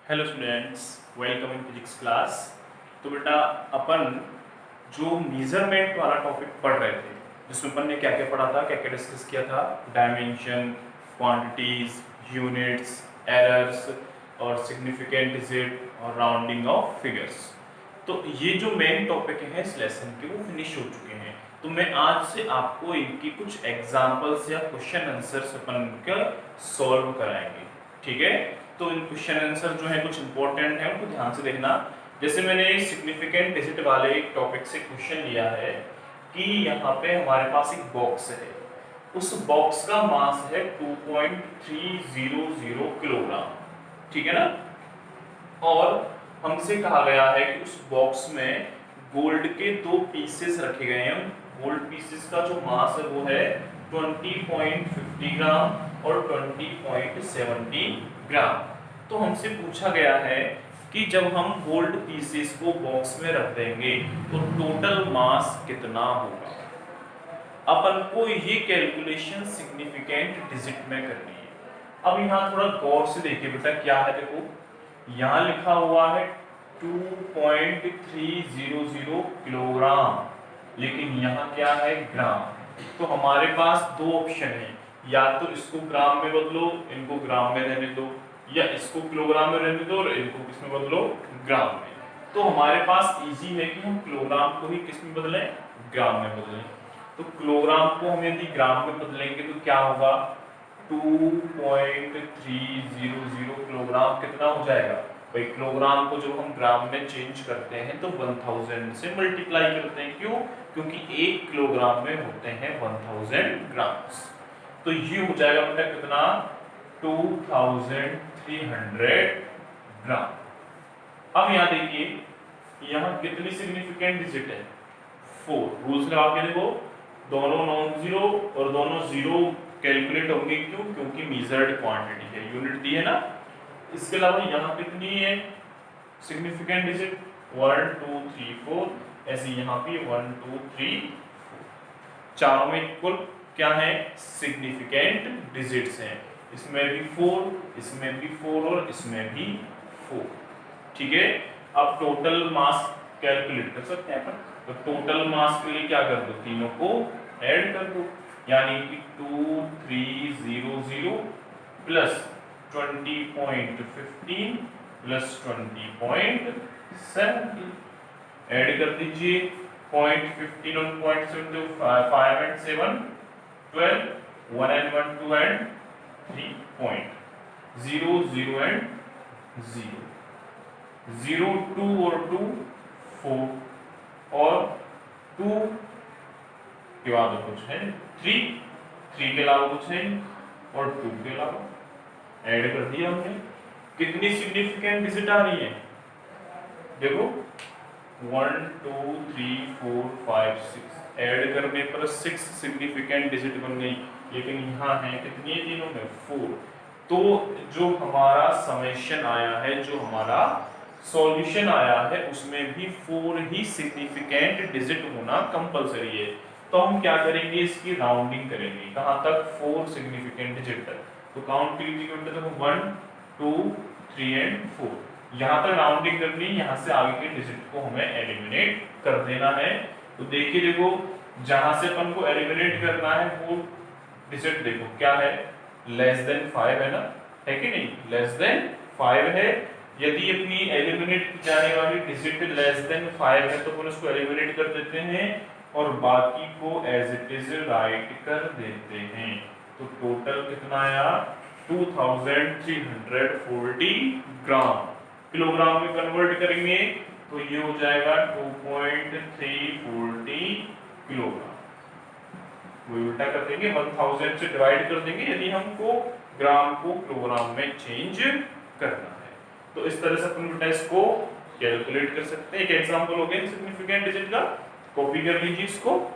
Hello students, welcome in physics class. तो बेटा अपन जो मेजरमेंट वाला टॉपिक पढ़ रहे थे, जिसमें अपन ने क्या क्या पढ़ा था, क्या क्या डिस्कस किया था, डायमेंशन, क्वांटिटीज, यूनिट्स, एरर्स और सिग्निफिकेंट डिजिट और राउंडिंग ऑफ फिगर्स। तो ये जो मेन टॉपिक हैं इस लेसन के वो फिनिश हो चुके हैं। तो मैं आज से आपको इनकी कुछ एग्जांपल्स या क्वेश्चन आंसर्स अपन का सॉल्व कराएंगे। ठीक है, तो इन क्वेश्चन आंसर जो है कुछ इंपॉर्टेंट है, उनको ध्यान से देखना। जैसे मैंने सिग्निफिकेंट डिजिट वाले एक टॉपिक से क्वेश्चन लिया है कि यहाँ पे हमारे पास एक बॉक्स है, उस बॉक्स का मास है 2.300 किलोग्राम। ठीक है ना। और हमसे कहा गया है कि उस बॉक्स में गोल्ड के 2 पीसेस रखे गए हैं। गोल्ड पीसेस का जो मास है वो है 20.50 ग्राम और 20.70 ग्राम। तो हमसे पूछा गया है कि जब हम गोल्ड पीसेस को बॉक्स में रख देंगे तो टोटल मास कितना होगा। अपन को ये कैलकुलेशन सिग्निफिकेंट डिजिट में करनी है। अब यहाँ थोड़ा गौर से देखिए बेटा, क्या है, देखो यहाँ लिखा हुआ है 2.300 किलोग्राम, लेकिन यहाँ क्या है, ग्राम। तो हमारे पास दो ऑप्शन है, या तो इसको ग्राम में बदलो, इनको ग्राम में रहने दो, या इसको किलोग्राम में रहने दो और इनको किस में बदलो, ग्राम में। तो हमारे पास इजी है कि हम किलोग्राम को ही किस में बदलें, ग्राम में बदलें। तो किलोग्राम को हम यदि ग्राम में बदलेंगे तो क्या होगा, 2.300 किलोग्राम कितना हो जाएगा भाई। किलोग्राम को जब हम ग्राम में चेंज करते हैं तो 1000 से मल्टीप्लाई करते हैं। क्यों? क्योंकि 1 किलोग्राम में होते हैं 1000 ग्राम्स। तो ये हो जाएगा बेटा कितना, 2300 ग्राम। अब यहाँ देखिए, यहाँ कितनी सिग्निफिकेंट डिजिट है, 4। रूल्स लगा के देखो, दोनों नॉन जीरो और दोनों जीरो कैलकुलेट होंगे। क्यों? क्योंकि मेजर्ड क्वांटिटी है, यूनिट दी है ना। इसके अलावा यहाँ कितनी है सिग्निफिकेंट डिजिट, 1 2 3 4। ऐसे यहाँ पे 1 2 3 4, चारों में इक्वल क्या है, सिग्निफिकेंट डिजिट्स हैं। इसमें भी 4, इसमें भी 4 और इसमें भी 4। ठीक है। अब टोटल मास कैलकुलेट कर सकते हैं अपन। तो टोटल मास के लिए क्या कर दो, तीनों को ऐड कर दो, यानी कि 2300 प्लस 20.15 प्लस 20.70 ऐड कर दीजिए। 0.15 और 0.70 5 and 7 12, 1 and 1 2 and 3 point 0 0 and 0 0 2 और 2 4 और 2 के बाद कुछ है 3 के अलावा कुछ है और 2 के अलावा ऐड कर दिया हमने। कितनी सिग्निफिकेंट डिजिट आ रही है, देखो 1 2 3 4 5 6 ऐड करने पर 6 सिग्निफिकेंट डिजिट बन गई। लेकिन यहाँ है कितनी है, तीनों में 4। तो जो हमारा समेशन आया है, जो हमारा सॉल्यूशन आया है, उसमें भी 4 ही सिग्निफिकेंट डिजिट होना कंपलसरी है। तो हम क्या करेंगे, इसकी राउंडिंग करेंगे। कहां तक, 4 सिग्निफिकेंट डिजिट तक। तो काउंट कीजिए, 1 2 3 एंड 4। यहाँ तक राउंडिंग करनी, यहाँ से आगे के डिजिट को हमें एलिमिनेट कर देना है। तो देखिए, देखो जहां से अपन को एलिमिनेट करना है वो डिजिट देखो क्या है, लेस देन 5 है ना, है कि नहीं, लेस देन 5 है। यदि अपनी एलिमिनेट की जाने वाली डिजिट लेस देन 5 है तो अपन उसको एलिमिनेट कर देते हैं और बाकी को एज इट इज राइट कर देते हैं। तो टोटल कितना आया, 2340 ग्राम। किलोग्राम में कन्वर्ट करेंगे तो ये हो जाएगा 2.340 किलोग्राम। वो उल्टा कर देंगे, 1000 से डिवाइड कर देंगे यदि हमको ग्राम को किलोग्राम में चेंज करना है। तो इस तरह से अपन बेटा इसको कैलकुलेट कर सकते हैं। एक एग्जांपल हो गया सिग्निफिकेंट डिजिट का, कॉपी कर लीजिए इसको।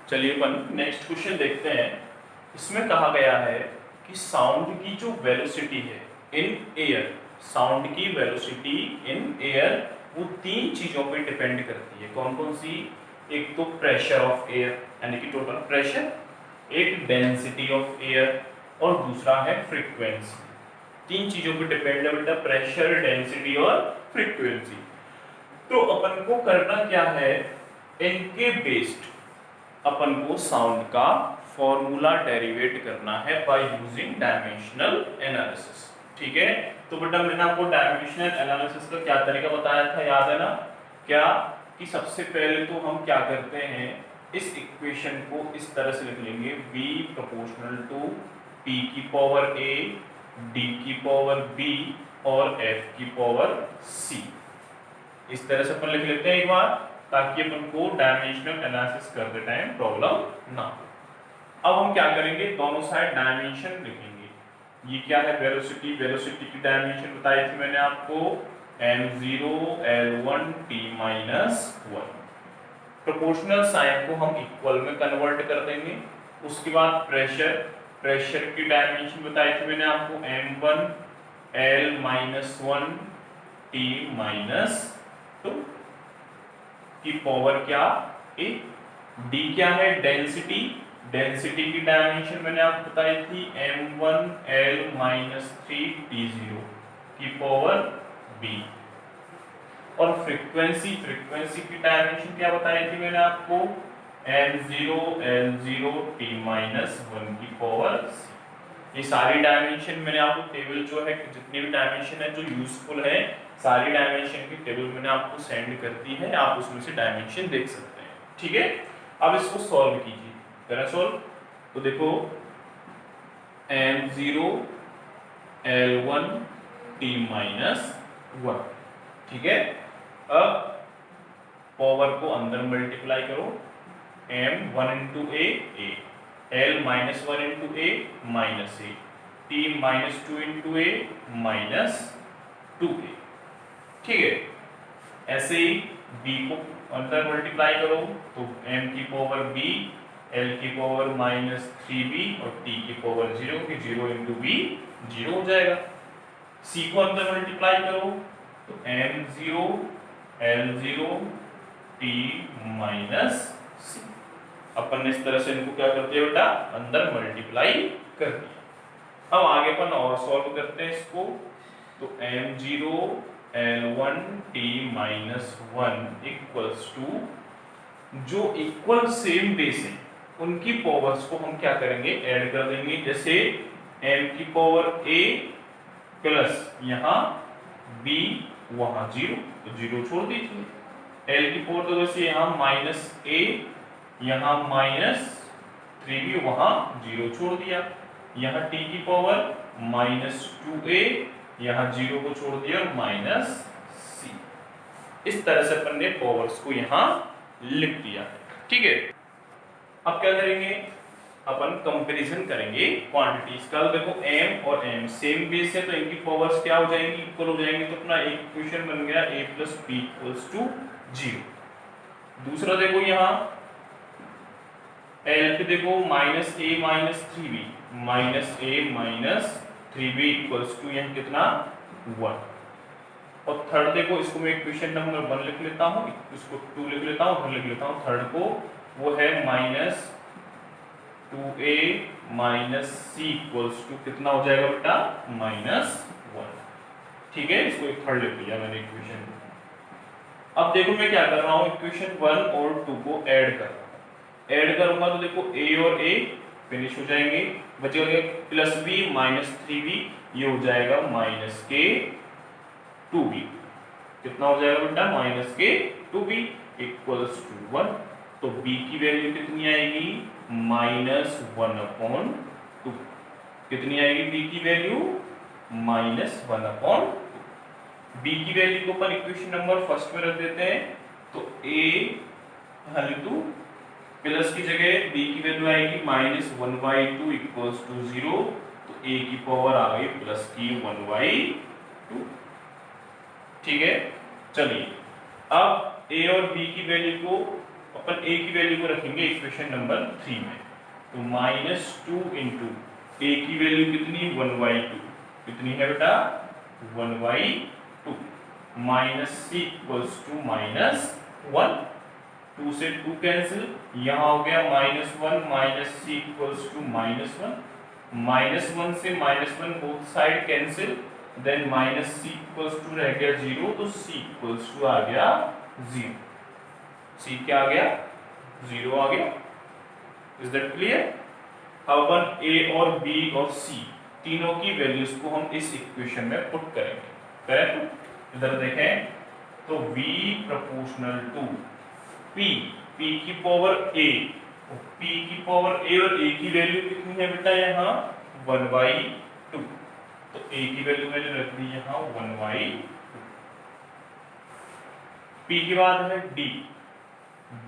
चलिए अपन नेक्स्ट क्वेश्चन देखते हैं। इसमें कहा गया है कि साउंड की जो वेलोसिटी है इन एयर, साउंड की वेलोसिटी इन एयर वो 3 चीजों पे डिपेंड करती है। कौन कौन सी, एक तो प्रेशर ऑफ एयर यानी कि टोटल प्रेशर, एक डेंसिटी ऑफ एयर और दूसरा है फ्रीक्वेंसी। तीन चीजों पे डिपेंड है बेटा, प्रेशर, डेंसिटी और फ्रीक्वेंसी। तो अपन को करना क्या है, इनके बेस्ड अपन को साउंड का फॉर्मूला डेरिवेट करना है बाय यूजिंग डायमेंशनल एनालिसिस। ठीक है, तो बेटा मैंने आपको डायमेंशनल एनालिसिस का क्या तरीका बताया था, याद है ना? क्या कि सबसे पहले तो हम क्या करते हैं, इस इक्वेशन को इस तरह से लिख लेंगे, v प्रोपोर्शनल टू p की पावर a, d की पावर b और f की पावर c। इस तरह से अपन लिख लेते हैं एक बार, ताकि अपन को डायमेंशनल एनालिसिस करते टाइम प्रॉब्लम ना हो। अब हम क्या करेंगे, दोनों साइड डायमेंशन लिखेंगे। ये क्या है, वेलोसिटी, वेलोसिटी की डायमेंशन बताई थी मैंने आपको, m0 l1 t -1। Proportional sign को हम इक्वल में कन्वर्ट कर देंगे। उसके बाद प्रेशर, प्रेशर की डायमेंशन बताई थी मैंने आपको, m1 l-1 t -2 की पावर क्या, a। d क्या है, डेंसिटी, डेंसिटी की डायमेंशन मैंने आपको बताई थी, m1 l-3 t0 की पावर b। और फ्रीक्वेंसी, फ्रीक्वेंसी की डायमेंशन क्या बताई थी मैंने आपको, m0 l0 t -1 की पावर c। ये सारी डायमेंशन मैंने आपको टेबल जो है, जितनी भी डायमेंशन है जो यूजफुल है, सारी डायमेंशन की टेबल मैंने आपको सेंड कर दी है, आप उसमें से डायमेंशन देख सकते हैं। ठीक है, अब इसको सॉल्व कीजिए, करें सॉल्व। तो देखो m0 l1 t -1, ठीक है। अब पावर को अंदर मल्टीप्लाई करो, m1 into a, l -1 into a minus a, t -2 into a minus 2a। ठीक है, ऐसे ही b को अंदर मल्टीप्लाई करो, तो m की पावर b, l की पावर -3b और t की पावर 0, कि 0 into b 0 हो जाएगा। c को अंदर मल्टीप्लाई करो, तो m0 l0 t -c। अपन ने इस तरह से इनको क्या करते हैं बेटा, अंदर मल्टीप्लाई कर दिया। अब आगे अपन और सॉल्व करते हैं इसको, तो m0 l1 t -1 equals to, जो इक्वल सेम बेस है उनकी पावर्स को हम क्या करेंगे, ऐड कर देंगे। जैसे m की पावर a प्लस यहाँ b वहां 0, तो 0 छोड़ दीजिए। l की पावर तो वैसे यहाँ -a, यहाँ -3b, वहां 0 छोड़ दिया। यहाँ t की पावर -2a, यहाँ 0 को छोड़ दिया और -c। इस तरह से अपन ने पावर्स को यहाँ लिख दिया है। ठीक है, अब क्या करेंगे, अपन कंपैरिजन करेंगे क्वांटिटीज का। देखो m और m सेम बेस है, तो इनकी पावर्स क्या हो जाएंगी, इक्वल हो जाएंगी। तो अपना एक इक्वेशन बन गया a + b = 0। दूसरा देखो यहाँ l पे देखो -a -3b, -a -3b = यहाँ कितना, 1। और थर्ड देखो, इसको मैं इक्वेशन नंबर 1 लिख लेता हूँ, इसको 2 लिख लेता हूँ, लिख लेता हूँ थर्ड को, वो है -2a -c = कितना हो जाएगा बेटा, -1। ठीक है, इसको एक थर्ड लिख लिया मैंने इक्वेशन। अब देखो मैं क्या कर रहा हूँ, इक्वेशन 1 और 2 को ऐड कर रहा हूँ। ऐड करूंगा तो देखो a और a फिनिश हो जाएंगे, बचेगा +b -3b, ये हो जाएगा -k2b। कितना हो जाएगा बेटा, -k2b = 1। तो b की वैल्यू कितनी आएगी, -1/2। कितनी आएगी b की वैल्यू, -1/2। b की वैल्यू को अपन इक्वेशन नंबर फर्स्ट में रख देते हैं, तो a × प्लस की जगह b की वैल्यू आएगी -1/2 = 0, तो a की पावर आ गई +1/2। ठीक है, चलिए अब a और b की वैल्यू को, अपन a की वैल्यू को रखेंगे इक्वेशन नंबर 3 में, तो -2 × a की वैल्यू कितनी, 1/2, कितनी है बेटा, 1/2, -c = -1, 2 से 2 कैंसिल, यहाँ हो गया -1 -c = -1, -1 से -1 both side cancel, then -c equals to रह गया 0, तो c इक्वल्स टू आ गया 0। c क्या आ गया? 0 आ गया। Is that clear? अब अपन a और b और c तीनों की वैल्यूज को हम इस इक्वेशन में पुट करेंगे। करेक्ट? इधर देखें तो v proportional to p, p की पावर a, p की पावर a और a की वैल्यू कितनी है बेटा यहाँ 1/2, तो a की वैल्यू मैंने रख दी यहाँ 1/2। p के बाद है d,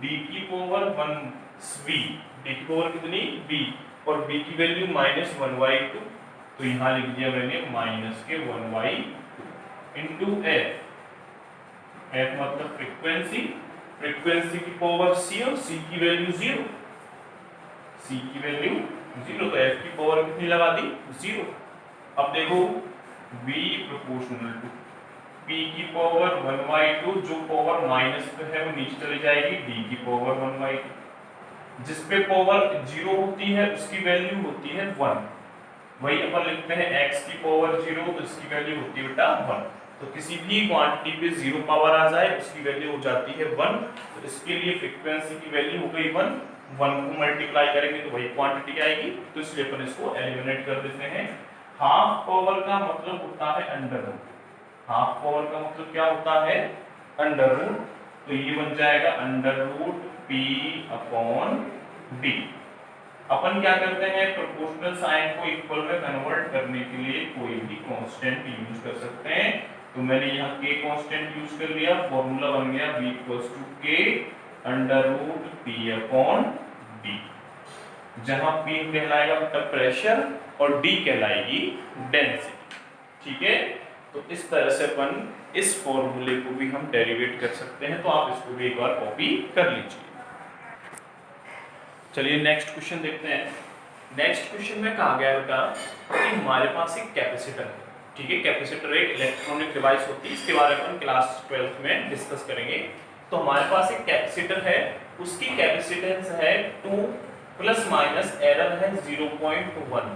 d की पावर 1v, d की पावर कितनी b, और b की वैल्यू -1/2, तो यहाँ लिख दिया मैंने -1/2 इंटू f, f मतलब फ्रीक्वेंसी, फ्रीक्वेंसी की पावर c और c की वैल्यू 0, c की वैल्यू 0, तो f की पावर कितनी लगा दी 0। अब देखो v प्रोपोर्शनल टू p की पावर 1/2, जो पावर माइनस पे है वो नीचे चली जाएगी, d की पावर 1/2, जिस पे पावर 0 होती है उसकी वैल्यू होती है 1, वही अपन लिखते हैं x की पावर 0, तो इसकी वैल्यू होती है बेटा 1। तो किसी भी क्वांटिटी पे 0 पावर आ जाए उसकी वैल्यू हो जाती है 1, तो इसके लिए फ्रीक्वेंसी की वैल्यू हो गई 1, 1 को मल्टीप्लाई करेंगे तो वही क्वांटिटी आएगी, तो इसलिए अपन इसको एलिमिनेट कर देते हैं। हाफ पावर का मतलब होता है अंडर रूट, हाफ पावर का मतलब क्या होता है अंडर रूट, तो ये बन जाएगा under root p upon d। अपन क्या करते हैं प्रोपोर्शनल साइन को इक्वल में कन्वर्ट करने के लिए कोई भी कांस्टेंट यूज कर सकते हैं, तो मैंने यहाँ k कांस्टेंट यूज कर लिया, फॉर्मूला बन गया v equals to k under root p upon d, जहां p कहलाएगा बेटा प्रेशर और d कहलाएगी डेंसिटी। ठीक है, तो इस तरह से अपन इस फॉर्मूले को भी हम डेरिवेट कर सकते हैं, तो आप इसको भी एक बार कॉपी कर लीजिए। चलिए नेक्स्ट क्वेश्चन देखते हैं। नेक्स्ट क्वेश्चन में कहा गया बेटा कि हमारे पास एक कैपेसिटर है, ठीक है, कैपेसिटर एक इलेक्ट्रॉनिक डिवाइस होती है, इसके बारे में अपन क्लास 12th में डिस्कस करेंगे। तो हमारे पास एक कैपेसिटर है, उसकी कैपेसिटेंस है 2 प्लस माइनस एरर है 0.1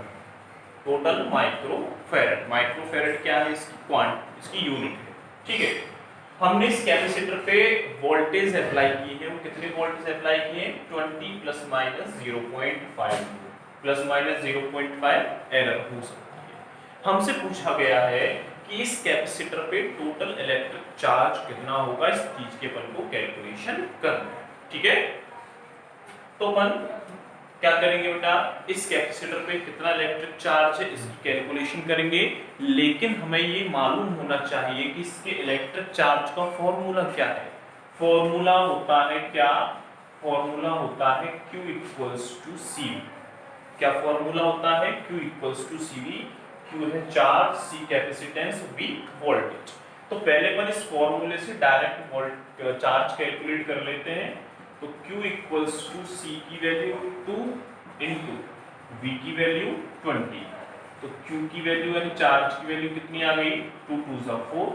टोटल माइक्रोफैरड। माइक्रोफैरड क्या है इसकी यूनिट है। ठीक है, हमने इस कैपेसिटर पे वोल्टेज अप्लाई की है, वो कितने वोल्टेज अप्लाई किए 20 plus minus 0.5, plus minus 0.5 error हो सकती है। हमसे पूछा गया है कि इस कैपेसिटर पे टोटल इलेक्ट्रिक चार्ज कितना होगा, इस चीज के अपन को कैलकुलेशन करना है। ठीक है, तो अपन क्या करेंगे बेटा, इस कैपेसिटर पे कितना इलेक्ट्रिक चार्ज है इसकी कैलकुलेशन करेंगे, लेकिन हमें ये मालूम होना चाहिए कि इसके इलेक्ट्रिक चार्ज का फॉर्मूला क्या है। फॉर्मूला होता है क्या, फॉर्मूला होता है Q इक्वल्स टू CV। क्या फॉर्मूला होता है Q equals to CV, Q है charge, C capacitance, V voltage. तो पहले अपन इस फॉर्मूले से डायरेक्ट चार्ज कैलकुलेट कर लेते हैं। तो Q इक्वल्स टू C की वैल्यू 2 इंटू V की वैल्यू 20, तो Q की वैल्यू यानी चार्ज की वैल्यू कितनी आ गई 2 2 4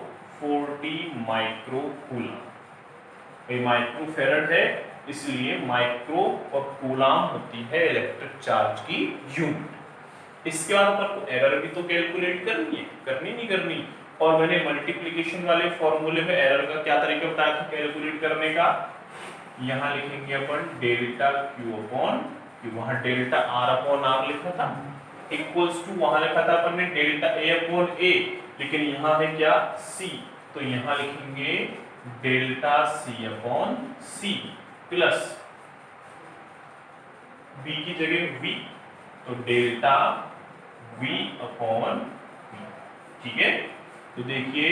40 माइक्रो कूलम। ये माइक्रोफैरड है, इसलिए माइक्रो और कूलम होती है इलेक्ट्रिक चार्ज की यूनिट। इसके बाद अपन को एरर भी तो कैलकुलेट करनी है, करनी नहीं करनी, और मैंने मल्टीप्लिकेशन वाले फॉर्मूले में एरर का क्या तरीका बताया था कैलकुलेट करने का। यहाँ लिखेंगे अपन डेल्टा Q अपॉन Q, वहां डेल्टा R अपॉन R लिखा था, इक्वल्स टू वहां लिखा था अपन ने डेल्टा A अपॉन A, लेकिन यहाँ है क्या C, तो यहाँ लिखेंगे delta C upon C plus B की जगह V, तो डेल्टा V अपॉन V। ठीक है, तो देखिए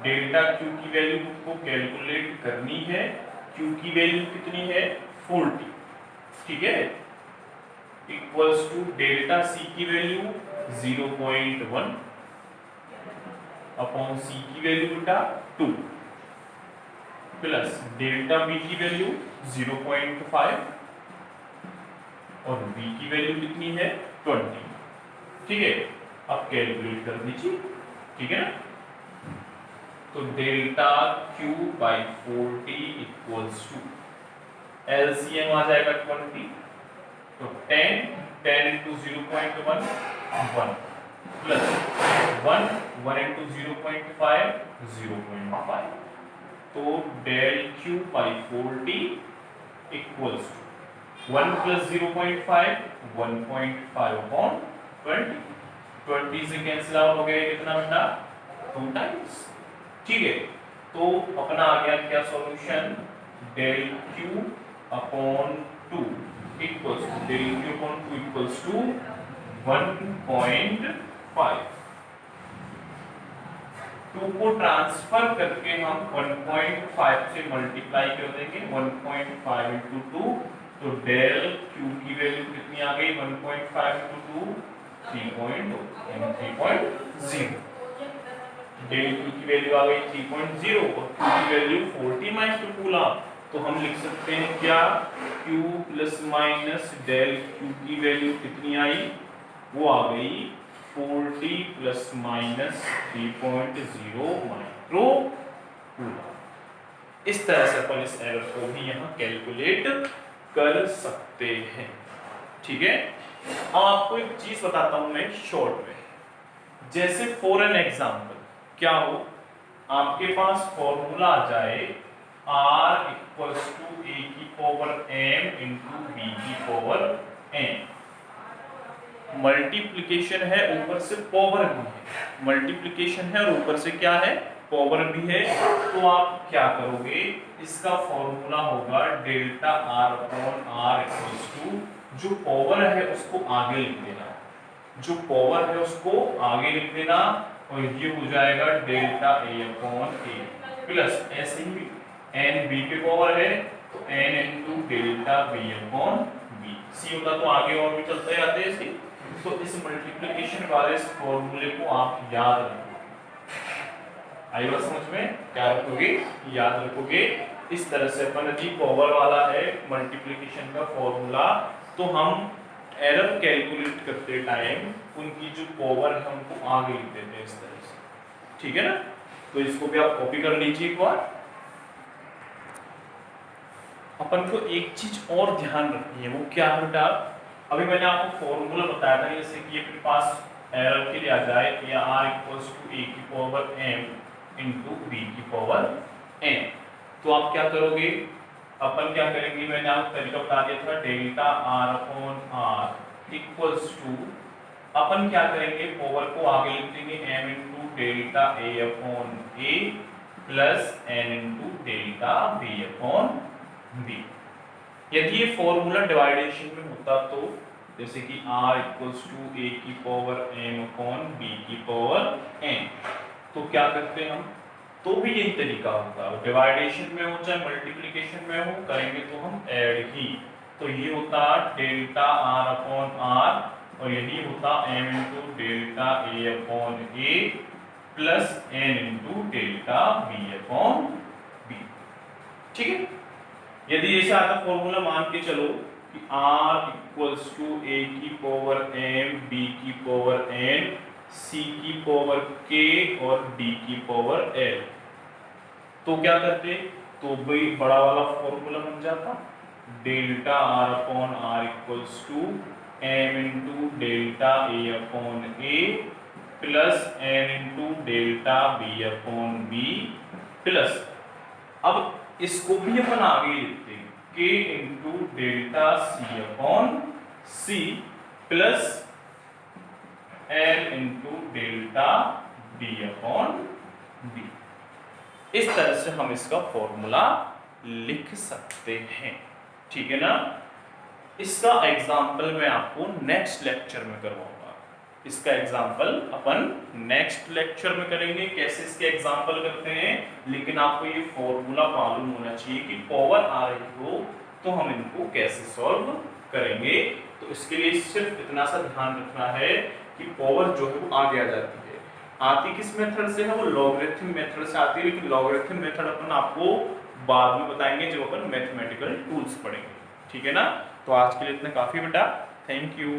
डेल्टा Q की वैल्यू को कैलकुलेट करनी है, Q की वैल्यू कितनी है 40, ठीक है, इक्वल्स टू डेल्टा C की वैल्यू 0.1 अपॉन C की वैल्यू बेटा 2 प्लस डेल्टा B की वैल्यू 0.5 और B की वैल्यू कितनी है 20। ठीक है, अब कैलकुलेट कर दीजिए। ठीक है ना, तो delta Q by 40 equals to LCM आ जाएगा 20, तो 10 10 into 0.1 1 plus 1 into 0.5 0.5, तो del q by 4t equals to 1 plus 0.5 1.5 upon 20, 20 से कैंसिल आउट हो गया कितना बेटा 2 टाइम्स। ठीक है, तो अपना आ गया क्या solution, del q upon 2 equals to del q upon 2 equals to 1.5। 2 को ट्रांसफर करके हम 1.5 से मल्टीप्लाई कर देंगे, 1.5 into 2, तो del q की वैल्यू कितनी आ गई 1.5 into 2 3.0, del q की वैल्यू आ गई 3.0 और q की वैल्यू 40 माइक्रो कूलम, तो हम लिख सकते हैं क्या q plus minus del q की वैल्यू कितनी आई, वो आ गई 40 प्लस माइनस 3.0 माइक्रो कूलम। इस तरह से अपन इस एरर को भी यहाँ कैलकुलेट कर सकते हैं। ठीक है, अब आपको एक चीज बताता हूं मैं शॉर्ट में, जैसे फॉर एन एग्जांपल क्या हो, आपके पास फॉर्मूला आ जाए r इक्वल्स टू a की पावर m इंटू b की पावर n, मल्टीप्लिकेशन है ऊपर से पावर भी है, मल्टीप्लिकेशन है और ऊपर से क्या है पावर भी है, तो आप क्या करोगे, इसका फॉर्मूला होगा delta r upon r equals to जो पावर है उसको आगे लिख देना, जो पावर है उसको आगे लिख देना और ये हो जाएगा delta a upon a plus ऐसे ही n b के पावर है तो n into delta b upon b, c होता तो आगे और भी चलते जाते हैं इसी, तो इस मल्टीप्लिकेशन वाले इस फॉर्मूले को आप याद रखोगे, आई बात समझ में, क्या रखोगे याद रखोगे। इस तरह से अपन यदि पावर वाला है मल्टीप्लिकेशन का फॉर्मूला, तो हम एरर कैलकुलेट करते टाइम उनकी जो पावर है उनको आगे लिख देते हैं इस तरह से। ठीक है ना, तो इसको भी आप कॉपी कर लीजिए एक बार। अपन को एक चीज और ध्यान रखनी है, वो क्या है बेटा, अभी मैंने आपको फॉर्मूला बताया था, जैसे कि अपने पास एरर के लिए आ जाए या r इक्वल्स टू a की पावर m इंटू b की पावर n, तो आप क्या करोगे, अपन क्या करेंगे, मैंने आपको तरीका बता दिया था, delta r upon r equals to अपन क्या करेंगे, पावर को आगे लिख देंगे m into delta a upon a plus n into delta b upon b। यदि ये फॉर्मूला डिवाइडेशन में होता तो जैसे कि r इक्वल्स टू a की पावर m अपॉन b की पावर n, तो क्या करते हैं हम, तो भी यही तरीका होता है, डिवाइडेशन में हो चाहे मल्टीप्लिकेशन में हो, करेंगे तो हम ऐड ही, तो ये होता डेल्टा r अपॉन r और यही होता m into delta a upon a plus n into delta b upon b। ठीक है, यदि ऐसा आता फॉर्मूला मान के चलो कि r इक्वल्स टू a की पावर m b की पावर n c की पावर k और d की पावर l, तो क्या करते, तो भाई बड़ा वाला फॉर्मूला बन जाता delta r upon r equals to m into delta a upon a plus n into delta b upon b plus, अब इसको भी अपन आगे लिखते हैं k into delta c upon c plus l into delta d upon b। इस तरह से हम इसका फॉर्मूला लिख सकते हैं। ठीक है ना, इसका एग्जाम्पल मैं आपको नेक्स्ट लेक्चर में करवाऊंगा, इसका एग्जाम्पल अपन नेक्स्ट लेक्चर में करेंगे, कैसे इसके एग्जाम्पल करते हैं, लेकिन आपको ये फॉर्मूला मालूम होना चाहिए कि पावर आ रही हो तो हम इनको कैसे सॉल्व करेंगे। तो इसके लिए सिर्फ इतना सा ध्यान रखना है कि पावर जो है वो आगे आ जाती है, आती किस मेथड से है, वो लॉगरिथम मेथड से आती है, लेकिन लॉगरिथम मेथड अपन आपको बाद में बताएंगे जब अपन मैथमेटिकल टूल्स पढ़ेंगे। ठीक है ना, तो आज के लिए इतना काफी बेटा, थैंक यू।